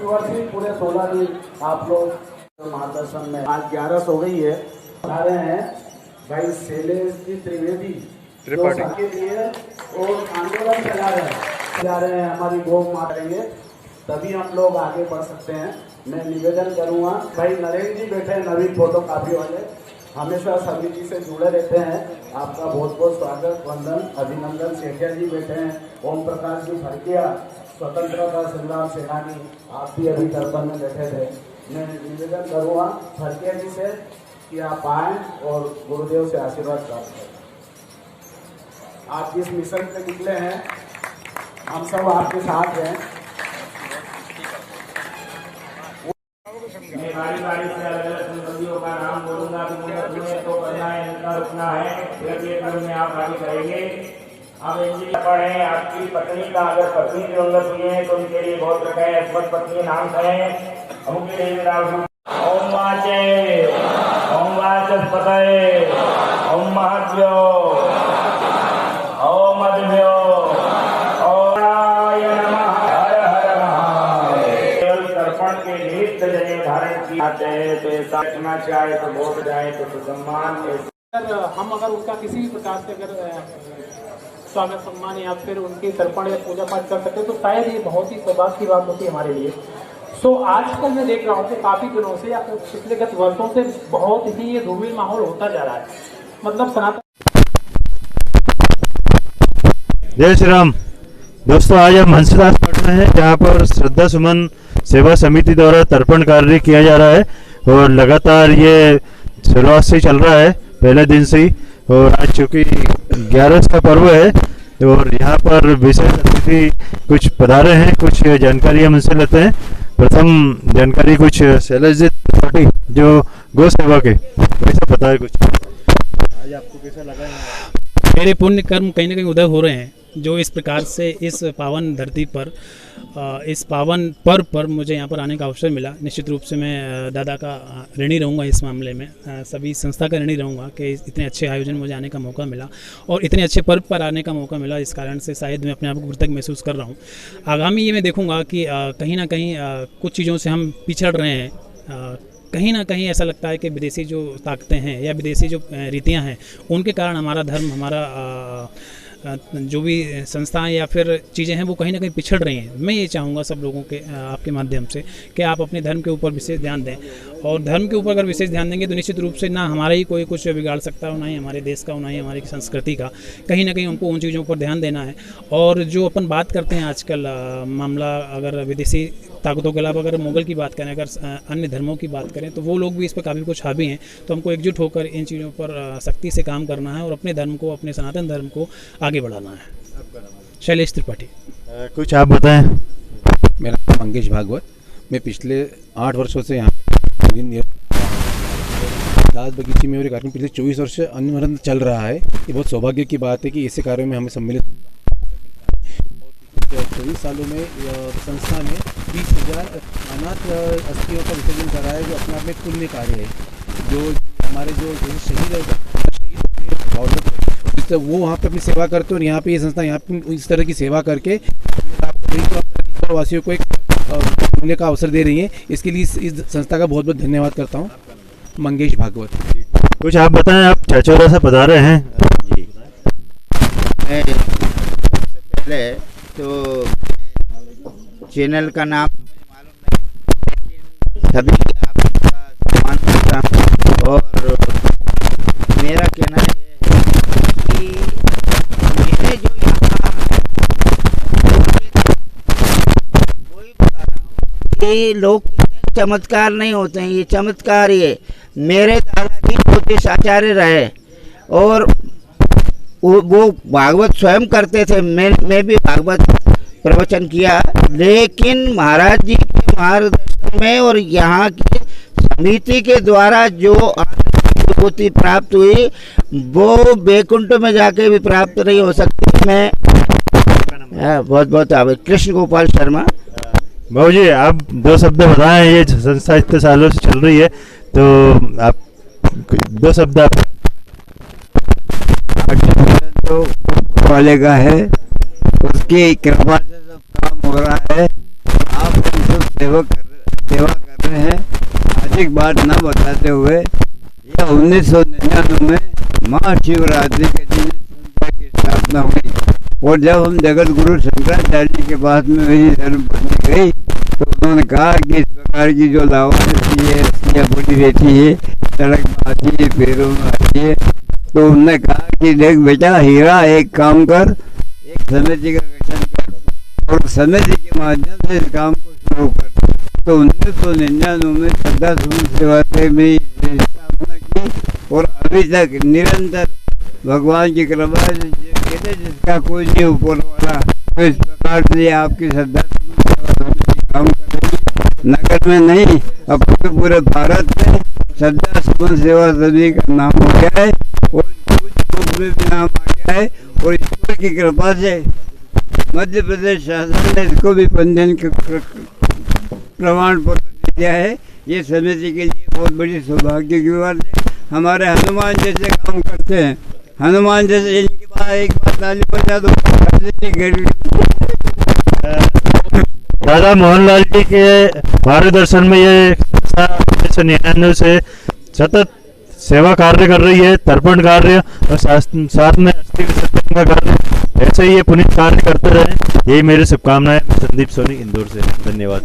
वर्ष ही पूरे 16 दिन आप लोग मार्गदर्शन में आज 11 हो गई है। आ रहे हैं भाई शैलेश जी त्रिवेदी त्रिपाठी के लिए और आंदोलन चला रहे हैं हमारी गौ माता करेंगे तभी हम लोग आगे बढ़ सकते हैं। मैं निवेदन करूंगा भाई नरेंद्र जी बैठे हैं नवीन फोटो कापी वाले हमेशा समिति से जुड़े रहते हैं। आपका बहुत बहुत स्वागत वंदन अभिनंदन। सेठिया जी बैठे हैं ओम प्रकाश जी फरकिया स्वतंत्रता संग्राम सेनानी आप भी अभी दर्पण में बैठे थे। मैं निवेदन करूँगा फरकिया जी से कि आप आए और गुरुदेव से आशीर्वाद प्राप्त करें। आप जिस मिशन पे निकले हैं हम सब आपके साथ हैं। मैं बारी बारी से अलग अलग संबंधियों का नाम बोलूंगा कि मुझे तो करना है इनका रुकना है फिर ये क्रम में आप आगे करेंगे। अब इंजीनियर पढ़े आपकी पत्नी का अगर पत्नी की जरूरत हुई है तो उनके लिए बहुत रखे अस्मत पत्नी नाम कहें उनके लिए ओम वाचस्पतये ओम महद्यो ओम अद्भ्यो ओम नमः हर हर महादेव। तर्पण के निमित्त जने धारण किया जाए तो ऐसा रखना चाहे तो वोट जाए तो सम्मान। हम अगर उनका किसी भी प्रकार से अगर स्वागत सम्मान या फिर उनकी तर्पण या पूजा पाठ कर सकते तो शायद ये बहुत ही सौभाग्य की बात होती है हमारे लिए। सो आजकल मैं देख रहा हूँ कि काफ़ी दिनों से या पिछले गत वर्षों से बहुत ही ये धूमिल माहौल होता जा रहा है। मतलब सनातन। जय श्री राम दोस्तों, आज हम हंसदास पढ़ रहे हैं जहाँ पर श्रद्धा सुमन सेवा समिति द्वारा तर्पण कार्य किया जा रहा है और लगातार ये शुरुआत से चल रहा है पहले दिन से ही। और आज चूँकि 11 का पर्व है और यहाँ पर विशेष अतिथि कुछ पधारे हैं, कुछ जानकारी हम उनसे लेते हैं। प्रथम जानकारी कुछ शैलेश जी त्रिपाठी जो गौ सेवा के वैसे बताए कुछ आज आपको कैसा लगा? मेरे पुण्य कर्म कहीं ना कहीं उदय हो रहे हैं जो इस प्रकार से इस पावन धरती पर इस पावन पर्व पर मुझे यहाँ पर आने का अवसर मिला। निश्चित रूप से मैं दादा का ऋणी रहूँगा इस मामले में, सभी संस्था का ऋणी रहूँगा कि इतने अच्छे आयोजन मुझे आने का मौका मिला और इतने अच्छे पर्व पर आने का मौका मिला। इस कारण से शायद मैं अपने आप को कृतज्ञ महसूस कर रहा हूँ। आगामी ये मैं देखूँगा कि कहीं ना कहीं कुछ चीज़ों से हम पिछड़ रहे हैं। कहीं ना कहीं ऐसा लगता है कि विदेशी जो ताकतें हैं या विदेशी जो रीतियाँ हैं उनके कारण हमारा धर्म हमारा जो भी संस्थाएं या फिर चीज़ें हैं वो कहीं ना कहीं पिछड़ रही हैं। मैं ये चाहूँगा सब लोगों के आपके माध्यम से कि आप अपने धर्म के ऊपर विशेष ध्यान दें और धर्म के ऊपर अगर विशेष ध्यान देंगे तो निश्चित रूप से ना हमारा ही कोई कुछ बिगाड़ सकता है, ना ही हमारे देश का, ना ही हमारी संस्कृति का। कहीं ना कहीं हमको उन चीज़ों पर ध्यान देना है। और जो अपन बात करते हैं आजकल मामला अगर विदेशी ताकतों के अलावा अगर मुगल की बात करें, अगर अन्य धर्मों की बात करें तो वो लोग भी इस पर काफ़ी कुछ हावी हैं। तो हमको एकजुट होकर इन चीज़ों पर सख्ती से काम करना है और अपने धर्म को, अपने सनातन धर्म को आगे बढ़ाना है। शैलेश त्रिपाठी कुछ आप बताएं। मेरा नाम मंगेश भागवत। मैं पिछले 8 वर्षों से यहाँ दास बगीची में और कार्यक्रम पिछले 24 वर्ष से अनवरत चल रहा है। ये बहुत सौभाग्य की बात है कि ऐसे कार्यों में हमें सम्मिलित 24 सालों में संस्था ने 20,000 अनाथ अस्थियों का विसर्जन करा है, जो अपने आप में पुण्य कार्य है। जो हमारे जो शहीद वो वहाँ पे अपनी सेवा करते हैं और यहाँ पे ये संस्था यहाँ पे इस तरह की सेवा करके वासियों को एक पुण्य का अवसर दे रही है। इसके लिए इस संस्था का बहुत बहुत धन्यवाद करता हूँ। मंगेश भागवत। कुछ आप बताएं, आप चाचौरा से पधारे हैं। जी, मैं सबसे पहले तो चैनल का नाम सभी आपका सम्मान करता हूँ और मेरा कहना है कि मैंने जो यहाँ वही बता रहा हूँ कि लोग चमत्कार नहीं होते हैं, ये चमत्कार ये मेरे दादाजी ज्योतिष आचार्य रहे और वो भागवत स्वयं करते थे। मैं भी भागवत प्रवचन किया, लेकिन महाराज जी के मार्गदर्शन में और यहाँ की समिति के द्वारा जो अनुभूति प्राप्त हुई वो वैकुंठ में जाके भी प्राप्त नहीं हो सकती। मैं बहुत बहुत आभार। कृष्ण गोपाल शर्मा। बाबू जी, आप 2 शब्द बताएं। ये संस्था इतने सालों से चल रही है तो आप 2 शब्द आप। तो वाले का है, उसकी कृपा से सब काम हो रहा है। आप सेवा कर रहे हैं। अधिक बात न बताते हुए, यह 1999 में महाशिवरात्रि के दिन संस्था की स्थापना हुई और जब हम जगत गुरु शंकराचार्य के पास में मेरी धर्मपत्नी गई तो उन्होंने कहा कि इस प्रकार की जो लावारिस ये रस्सियाँ पड़ी रहती है, सड़क में आती है, पैरों में आती है, तो उन्होंने कहा कि देख बेटा हीरा, एक काम कर, एक समिति का गठन कर और समिति के माध्यम से इस काम को शुरू कर। तो 1999 में श्रद्धा सुमन सेवा से में स्थापना की और अभी तक निरंतर भगवान की कृपा से कहते जिसका कोई नहीं ऊपर वाला, तो इस प्रकार से आपकी श्रद्धा सुमन सेवा समिति काम कर रही है। नगर में नहीं, अब पूरे भारत में श्रद्धा सुमन सेवा समिति का नाम हो गया है और रूप में भी नाम आ गया है और ईश्वर की कृपा से मध्य प्रदेश शासन ने इसको भी पंजीयन प्रमाण पत्र दिया है। ये समिति के लिए बहुत बड़ी सौभाग्य की बात है। हमारे हनुमान जैसे काम करते हैं, हनुमान जैसे, इनके पास एक बार ताली बजा दो, दादा मोहनलाल जी के मार्गदर्शन में ये 1999 से सतत सेवा कार्य कर रही है, तर्पण कार्य और साथ में अस्थि विसर्जन का कार्य। ऐसे ही ये पुनीत कार्य करते रहे, यही मेरी शुभकामनाएं। संदीप सोनी, इंदौर से। धन्यवाद।